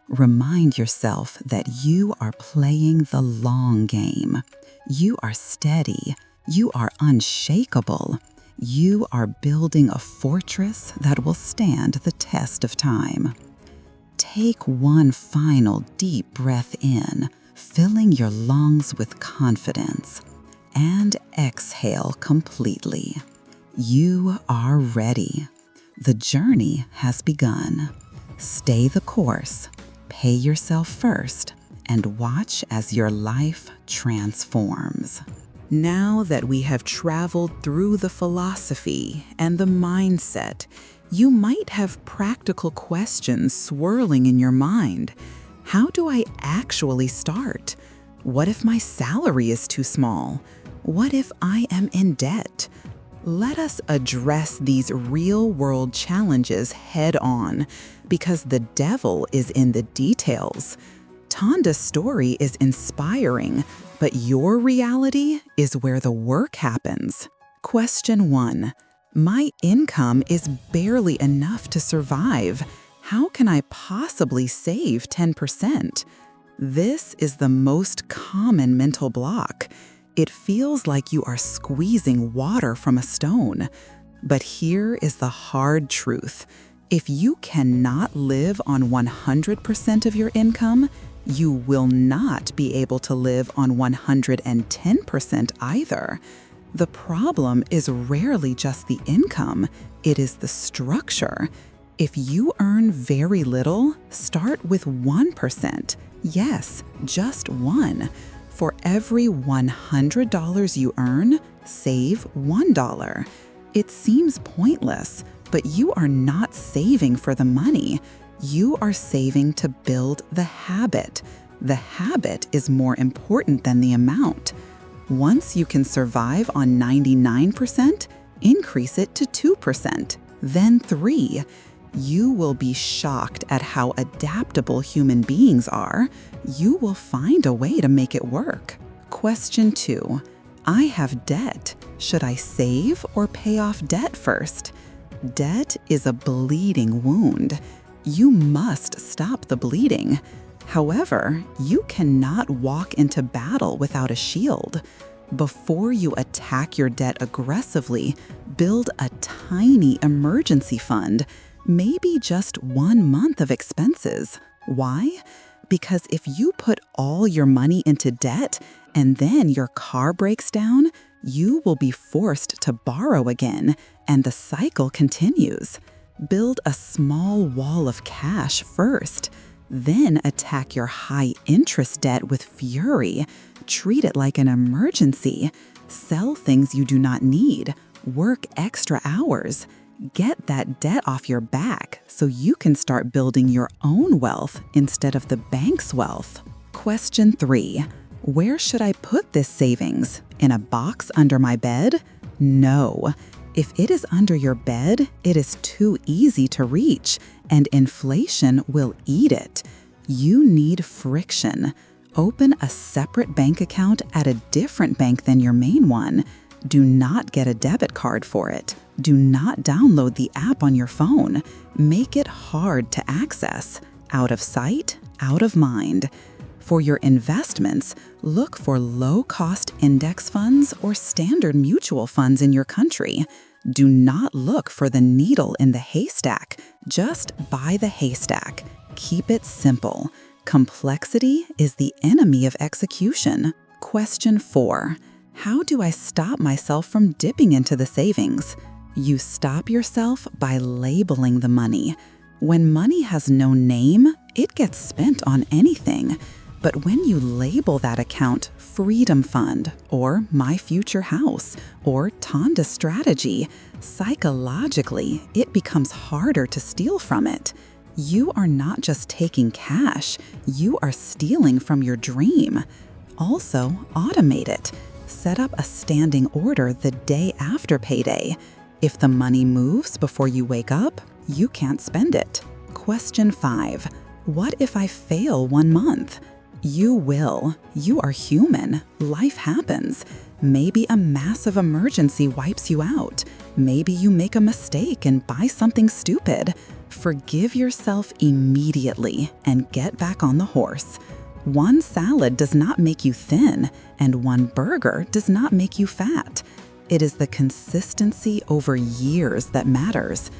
Remind yourself that you are playing the long game. You are steady. You are unshakable. You are building a fortress that will stand the test of time. Take one final deep breath in, filling your lungs with confidence, and exhale completely. You are ready. The journey has begun. Stay the course. Pay yourself first, and watch as your life transforms. Now that we have traveled through the philosophy and the mindset, you might have practical questions swirling in your mind. How do I actually start? What if my salary is too small? What if I am in debt? Let us address these real-world challenges head-on, because the devil is in the details. Tunde's story is inspiring, but your reality is where the work happens. Question 1. My income is barely enough to survive. How can I possibly save 10%? This is the most common mental block. It feels like you are squeezing water from a stone. But here is the hard truth. If you cannot live on 100% of your income, you will not be able to live on 110% either. The problem is rarely just the income, it is the structure. If you earn very little, start with 1%. Yes, just 1. For every $100 you earn, save $1. It seems pointless, but you are not saving for the money. You are saving to build the habit. The habit is more important than the amount. Once you can survive on 99%, increase it to 2%, then 3%. You will be shocked at how adaptable human beings are. You will find a way to make it work. Question 2. I have debt. Should I save or pay off debt first? Debt is a bleeding wound. You must stop the bleeding. However, you cannot walk into battle without a shield. Before you attack your debt aggressively, build a tiny emergency fund, maybe just 1 month of expenses. Why? Because if you put all your money into debt and then your car breaks down, you will be forced to borrow again, and the cycle continues. Build a small wall of cash first. Then attack your high-interest debt with fury. Treat it like an emergency. Sell things you do not need. Work extra hours. Get that debt off your back so you can start building your own wealth instead of the bank's wealth. Question 3. Where should I put this savings? In a box under my bed? No. If it is under your bed, it is too easy to reach, and inflation will eat it. You need friction. Open a separate bank account at a different bank than your main one. Do not get a debit card for it. Do not download the app on your phone. Make it hard to access. Out of sight, out of mind. For your investments, look for low-cost index funds or standard mutual funds in your country. Do not look for the needle in the haystack. Just buy the haystack. Keep it simple. Complexity is the enemy of execution. Question 4. How do I stop myself from dipping into the savings? You stop yourself by labeling the money. When money has no name, it gets spent on anything. But when you label that account Freedom Fund or My Future House or Tunde Strategy, psychologically, it becomes harder to steal from it. You are not just taking cash, you are stealing from your dream. Also, automate it. Set up a standing order the day after payday. If the money moves before you wake up, you can't spend it. Question 5. What if I fail 1 month? You will. You are human. Life happens. Maybe a massive emergency wipes you out. Maybe you make a mistake and buy something stupid. Forgive yourself immediately and get back on the horse. 1 salad does not make you thin, and 1 burger does not make you fat. It is the consistency over years that matters.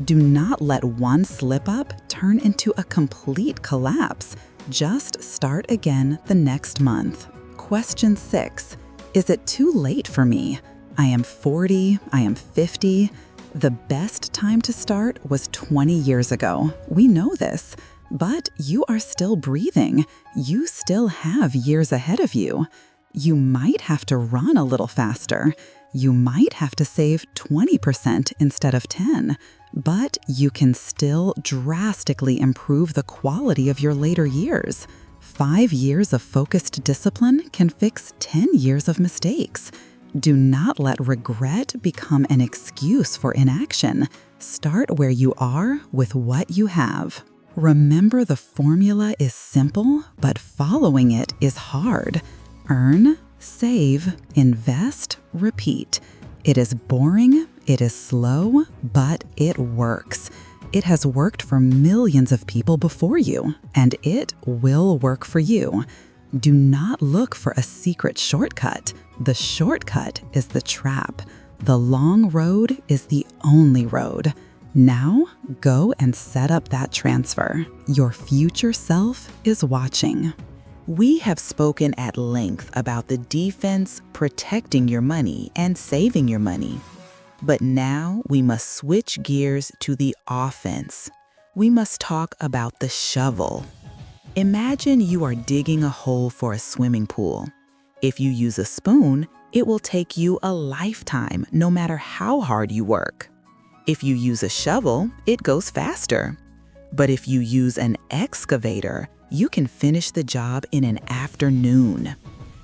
Do not let 1 slip-up turn into a complete collapse. Just start again the next month. Question 6. Is it too late for me? I am 40, I am 50. The best time to start was 20 years ago. We know this. But you are still breathing. You still have years ahead of you. You might have to run a little faster. You might have to save 20% instead of 10%. But you can still drastically improve the quality of your later years. 5 years of focused discipline can fix 10 years of mistakes. Do not let regret become an excuse for inaction. Start where you are with what you have. Remember, the formula is simple, but following it is hard. Earn, save, invest, repeat. It is boring, it is slow, but it works. It has worked for millions of people before you, and it will work for you. Do not look for a secret shortcut. The shortcut is the trap. The long road is the only road. Now, go and set up that transfer. Your future self is watching. We have spoken at length about the defense, protecting your money, and saving your money. But now we must switch gears to the offense. We must talk about the shovel. Imagine you are digging a hole for a swimming pool. If you use a spoon, it will take you a lifetime, no matter how hard you work. If you use a shovel, it goes faster. But if you use an excavator, you can finish the job in an afternoon.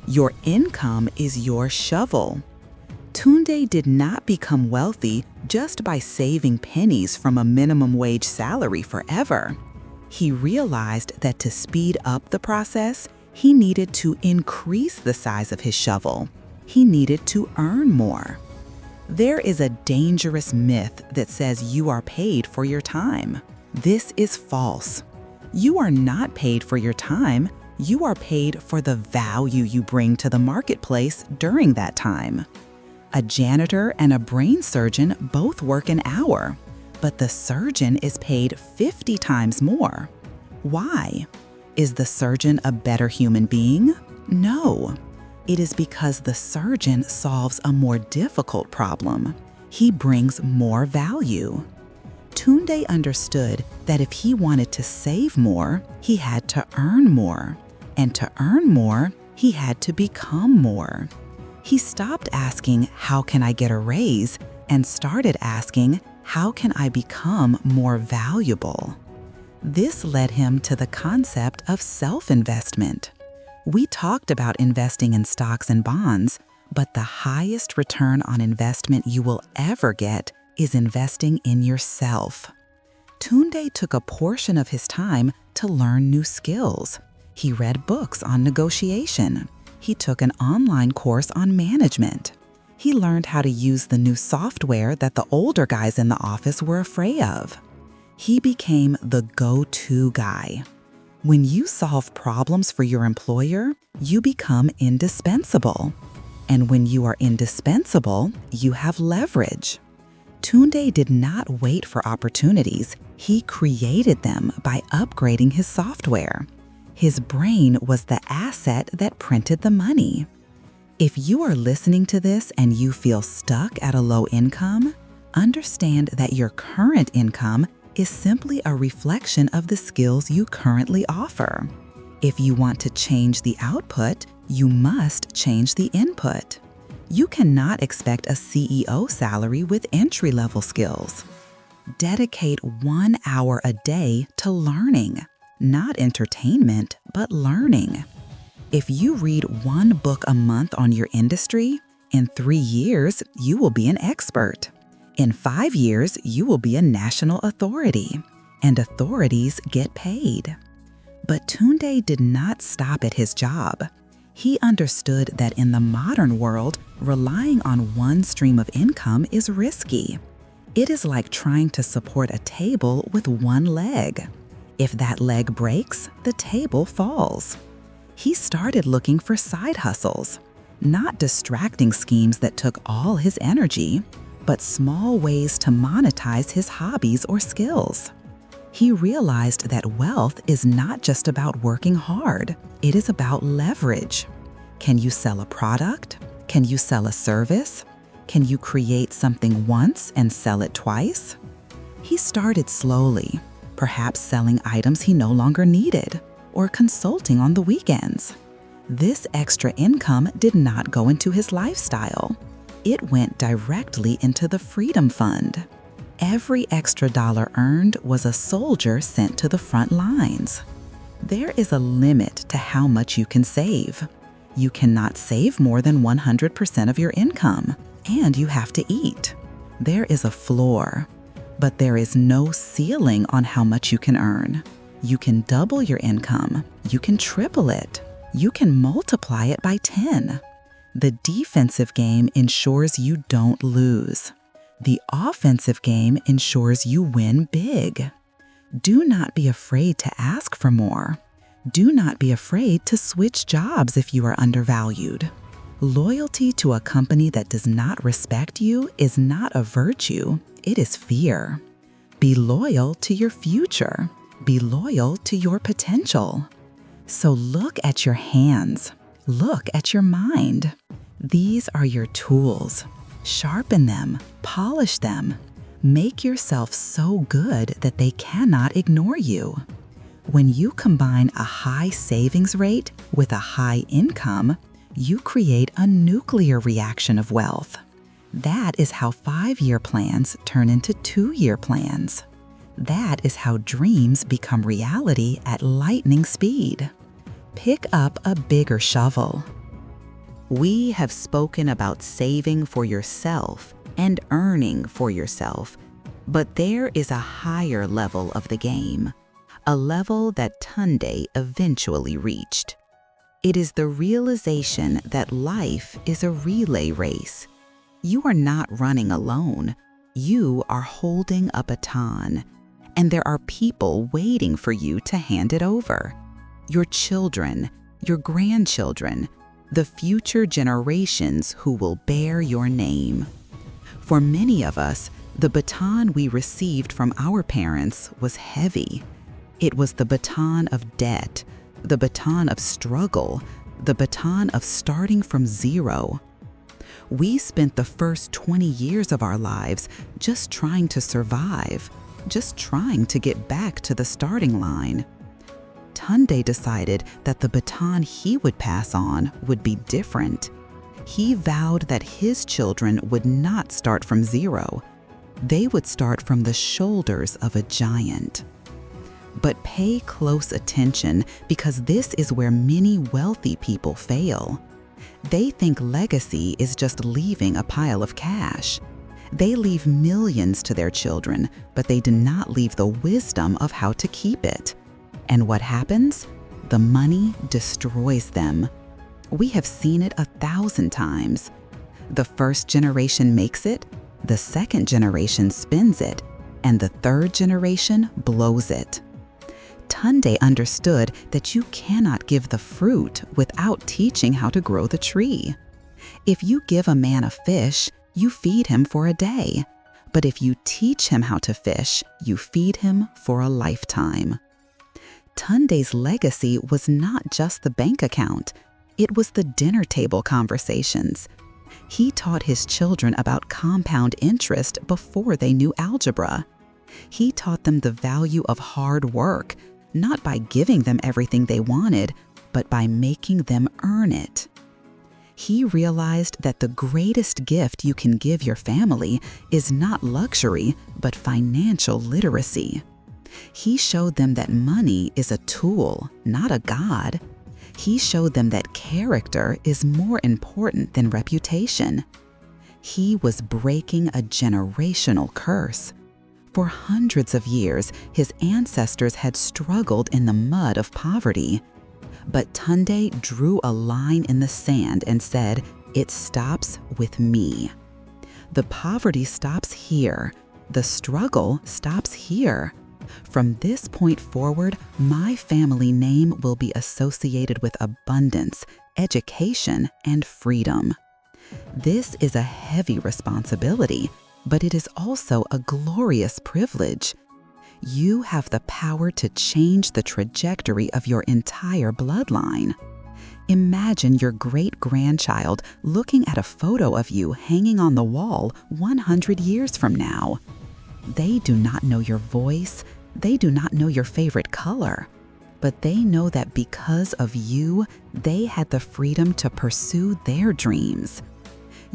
Your income is your shovel. Tunde did not become wealthy just by saving pennies from a minimum wage salary forever. He realized that to speed up the process, he needed to increase the size of his shovel. He needed to earn more. There is a dangerous myth that says you are paid for your time. This is false. You are not paid for your time. You are paid for the value you bring to the marketplace during that time. A janitor and a brain surgeon both work an hour, but the surgeon is paid 50 times more. Why? Is the surgeon a better human being? No. It is because the surgeon solves a more difficult problem. He brings more value. Tunde understood that if he wanted to save more, he had to earn more. And to earn more, he had to become more. He stopped asking, "How can I get a raise?" and started asking, "How can I become more valuable?" This led him to the concept of self-investment. We talked about investing in stocks and bonds, but the highest return on investment you will ever get is investing in yourself. Tunde took a portion of his time to learn new skills. He read books on negotiation. He took an online course on management. He learned how to use the new software that the older guys in the office were afraid of. He became the go-to guy. When you solve problems for your employer, you become indispensable. And when you are indispensable, you have leverage. Tunde did not wait for opportunities. He created them by upgrading his software. His brain was the asset that printed the money. If you are listening to this and you feel stuck at a low income, understand that your current income is simply a reflection of the skills you currently offer. If you want to change the output, you must change the input. You cannot expect a CEO salary with entry-level skills. Dedicate 1 hour a day to learning. Not entertainment, but learning. If you read 1 book a month on your industry, in 3 years, you will be an expert. In 5 years, you will be a national authority, and authorities get paid. But Tunde did not stop at his job. He understood that in the modern world, relying on one stream of income is risky. It is like trying to support a table with one leg. If that leg breaks, the table falls. He started looking for side hustles, not distracting schemes that took all his energy, but small ways to monetize his hobbies or skills. He realized that wealth is not just about working hard, it is about leverage. Can you sell a product? Can you sell a service? Can you create something once and sell it twice? He started slowly, perhaps selling items he no longer needed, or consulting on the weekends. This extra income did not go into his lifestyle. It went directly into the Freedom Fund. Every extra dollar earned was a soldier sent to the front lines. There is a limit to how much you can save. You cannot save more than 100% of your income, and you have to eat. There is a floor, but there is no ceiling on how much you can earn. You can double your income. You can triple it. You can multiply it by 10. The defensive game ensures you don't lose. The offensive game ensures you win big. Do not be afraid to ask for more. Do not be afraid to switch jobs if you are undervalued. Loyalty to a company that does not respect you is not a virtue, it is fear. Be loyal to your future. Be loyal to your potential. So look at your hands. Look at your mind. These are your tools. Sharpen them, polish them. Make yourself so good that they cannot ignore you. When you combine a high savings rate with a high income, you create a nuclear reaction of wealth. That is how 5-year plans turn into 2-year plans. That is how dreams become reality at lightning speed. Pick up a bigger shovel. We have spoken about saving for yourself and earning for yourself, but there is a higher level of the game, a level that Tunde eventually reached. It is the realization that life is a relay race. You are not running alone. You are holding a baton, and there are people waiting for you to hand it over. Your children, your grandchildren, the future generations who will bear your name. For many of us, the baton we received from our parents was heavy. It was the baton of debt, the baton of struggle, the baton of starting from zero. We spent the first 20 years of our lives just trying to survive, just trying to get back to the starting line. Tunde decided that the baton he would pass on would be different. He vowed that his children would not start from zero. They would start from the shoulders of a giant. But pay close attention, because this is where many wealthy people fail. They think legacy is just leaving a pile of cash. They leave millions to their children, but they do not leave the wisdom of how to keep it. And what happens? The money destroys them. We have seen it 1,000 times. The first generation makes it, the second generation spends it, and the third generation blows it. Tunde understood that you cannot give the fruit without teaching how to grow the tree. If you give a man a fish, you feed him for a day. But if you teach him how to fish, you feed him for a lifetime. Tunde's legacy was not just the bank account. It was the dinner table conversations. He taught his children about compound interest before they knew algebra. He taught them the value of hard work, not by giving them everything they wanted, but by making them earn it. He realized that the greatest gift you can give your family is not luxury, but financial literacy. He showed them that money is a tool, not a god. He showed them that character is more important than reputation. He was breaking a generational curse. For hundreds of years, his ancestors had struggled in the mud of poverty. But Tunde drew a line in the sand and said, "It stops with me." The poverty stops here. The struggle stops here. From this point forward, my family name will be associated with abundance, education, and freedom. This is a heavy responsibility, but it is also a glorious privilege. You have the power to change the trajectory of your entire bloodline. Imagine your great-grandchild looking at a photo of you hanging on the wall 100 years from now. They do not know your voice, they do not know your favorite color, but they know that because of you, they had the freedom to pursue their dreams.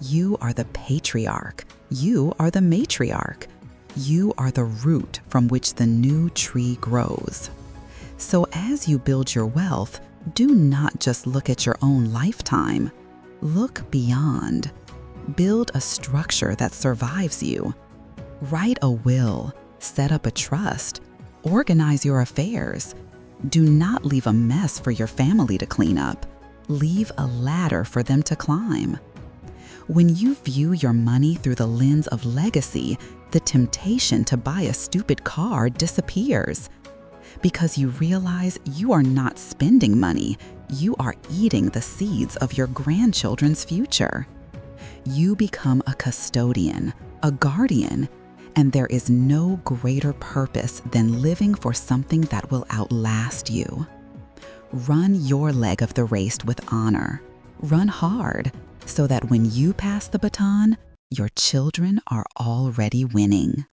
You are the patriarch. You are the matriarch. You are the root from which the new tree grows. So as you build your wealth, do not just look at your own lifetime. Look beyond. Build a structure that survives you. Write a will, set up a trust, organize your affairs. Do not leave a mess for your family to clean up. Leave a ladder for them to climb. When you view your money through the lens of legacy, the temptation to buy a stupid car disappears. Because you realize you are not spending money, you are eating the seeds of your grandchildren's future. You become a custodian, a guardian, and there is no greater purpose than living for something that will outlast you. Run your leg of the race with honor. Run hard, so that when you pass the baton, your children are already winning.